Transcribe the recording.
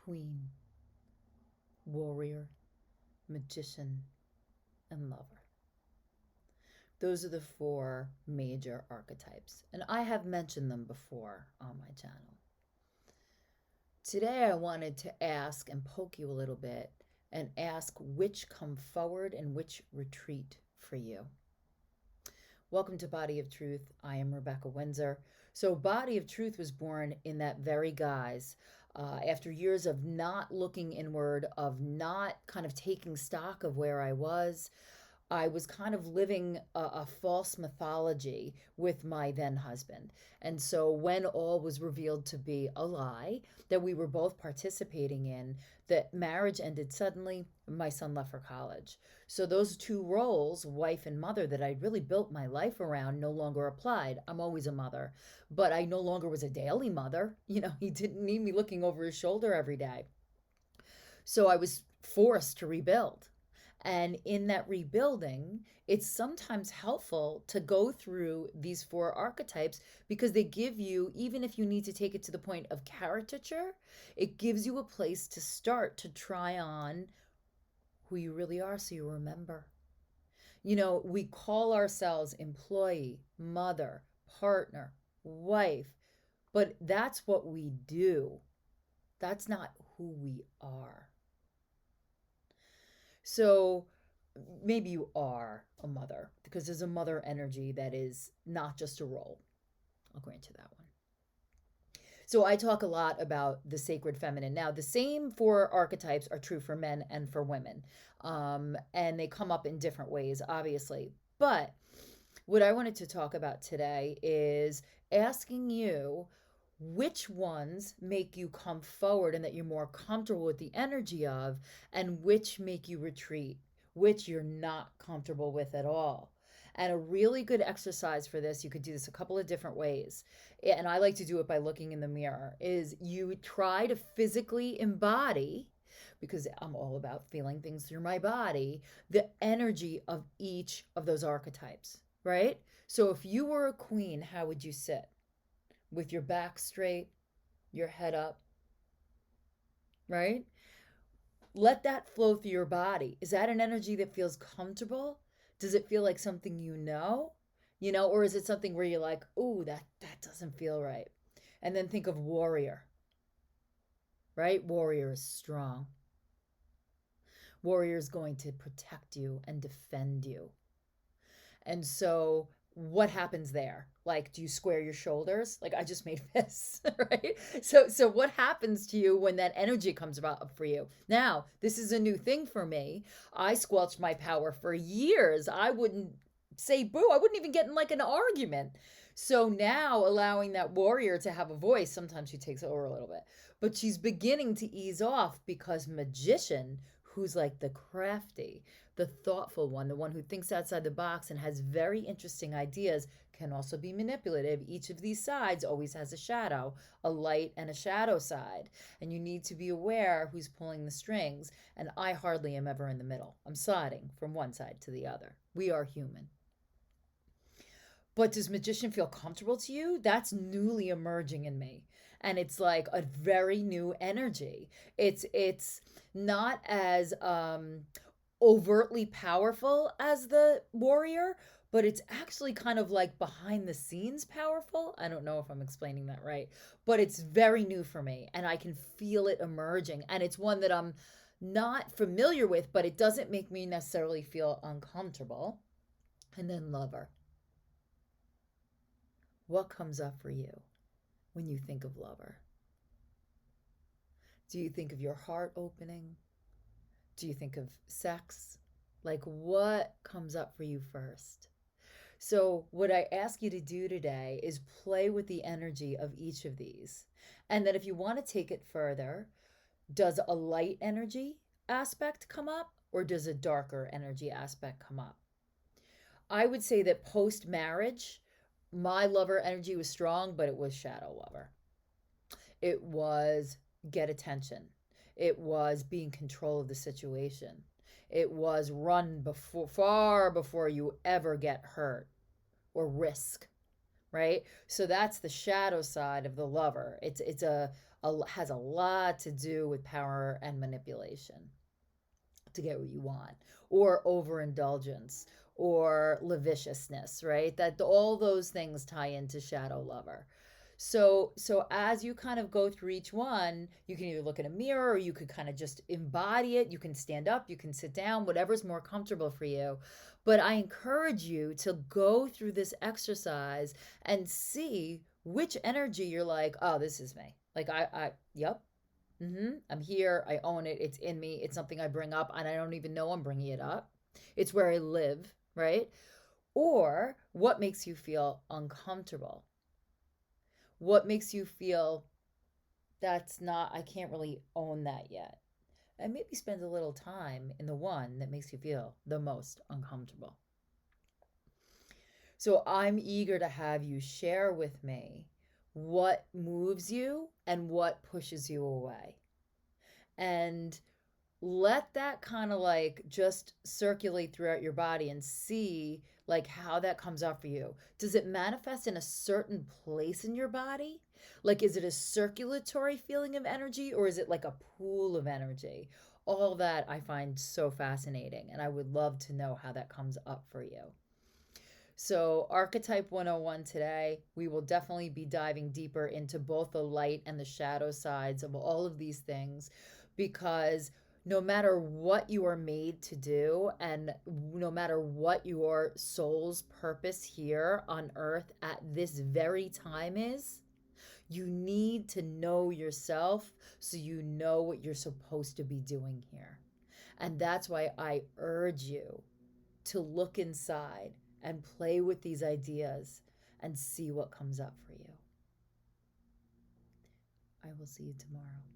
queen, warrior, magician, and lover. Those are the four major archetypes, and I have mentioned them before on my channel. Today I wanted to ask and poke you a little bit and ask which come forward and which retreat for you. Welcome to Body of Truth. I am Rebecca Windsor. So Body of Truth was born in that very guise. After years of not looking inward, of not kind of taking stock of where I was kind of living a false mythology with my then husband. And so when all was revealed to be a lie that we were both participating in, that marriage ended suddenly, my son left for college. So those two roles, wife and mother, that I'd really built my life around no longer applied. I'm always a mother, but I no longer was a daily mother. He didn't need me looking over his shoulder every day. So I was forced to rebuild. And in that rebuilding, it's sometimes helpful to go through these four archetypes because they give you, even if you need to take it to the point of caricature, it gives you a place to start to try on who you really are so you remember. We call ourselves employee, mother, partner, wife, but that's what we do. That's not who we are. So maybe you are a mother because there's a mother energy that is not just a role. I'll grant you that one. So I talk a lot about the sacred feminine. Now, the same four archetypes are true for men and for women. And they come up in different ways, obviously. But what I wanted to talk about today is asking you which ones make you come forward and that you're more comfortable with the energy of, and which make you retreat, which you're not comfortable with at all. And a really good exercise for this, you could do this a couple of different ways. And I like to do it by looking in the mirror, is you try to physically embody, because I'm all about feeling things through my body, the energy of each of those archetypes, right? So if you were a queen, how would you sit? With your back straight, your head up, right? Let that flow through your body. Is that an energy that feels comfortable? Does it feel like something or is it something where you're like, "Oh, that doesn't feel right." And then think of warrior, right? Warrior is strong. Warrior is going to protect you and defend you. And so what happens there? Like, do you square your shoulders? Like I just made fists, right? So what happens to you when that energy comes about for you? Now, this is a new thing for me. I squelched my power for years. I wouldn't say boo. I wouldn't even get in like an argument. So now allowing that warrior to have a voice, sometimes she takes over a little bit, but she's beginning to ease off because magician, who's like the crafty, the thoughtful one, the one who thinks outside the box and has very interesting ideas, can also be manipulative. Each of these sides always has a shadow, a light and a shadow side. And you need to be aware who's pulling the strings. And I hardly am ever in the middle. I'm sliding from one side to the other. We are human. But does magician feel comfortable to you? That's newly emerging in me. And it's like a very new energy. It's not as overtly powerful as the warrior, but it's actually kind of like behind the scenes powerful. I don't know if I'm explaining that right, but it's very new for me and I can feel it emerging. And it's one that I'm not familiar with, but it doesn't make me necessarily feel uncomfortable. And then lover. What comes up for you when you think of lover? Do you think of your heart opening? Do you think of sex? Like, what comes up for you first? So what I ask you to do today is play with the energy of each of these. And then if you want to take it further, does a light energy aspect come up or does a darker energy aspect come up? I would say that post-marriage, my lover energy was strong, but it was shadow lover. It was get attention. It was be in control of the situation. It was run far before you ever get hurt or risk, right? So that's the shadow side of the lover. It's a has a lot to do with power and manipulation to get what you want, or overindulgence, or lasciviousness, right? That all those things tie into shadow lover. So as you kind of go through each one, you can either look in a mirror, or you could kind of just embody it. You can stand up, you can sit down, whatever's more comfortable for you. But I encourage you to go through this exercise and see which energy you're like, oh, this is me. Like yep, I'm here. I own it. It's in me. It's something I bring up, and I don't even know I'm bringing it up. It's where I live, right? Or what makes you feel uncomfortable? What makes you feel that's not, I can't really own that yet? And maybe spend a little time in the one that makes you feel the most uncomfortable. So I'm eager to have you share with me what moves you and what pushes you away. And let that kind of like just circulate throughout your body and see like how that comes off for you. Does it manifest in a certain place in your body? Like, is it a circulatory feeling of energy, or is it like a pool of energy? All that I find so fascinating, and I would love to know how that comes up for you. So, Archetype 101 today, we will definitely be diving deeper into both the light and the shadow sides of all of these things, because no matter what you are made to do, and no matter what your soul's purpose here on earth at this very time is, you need to know yourself so you know what you're supposed to be doing here. And that's why I urge you to look inside and play with these ideas and see what comes up for you. I will see you tomorrow.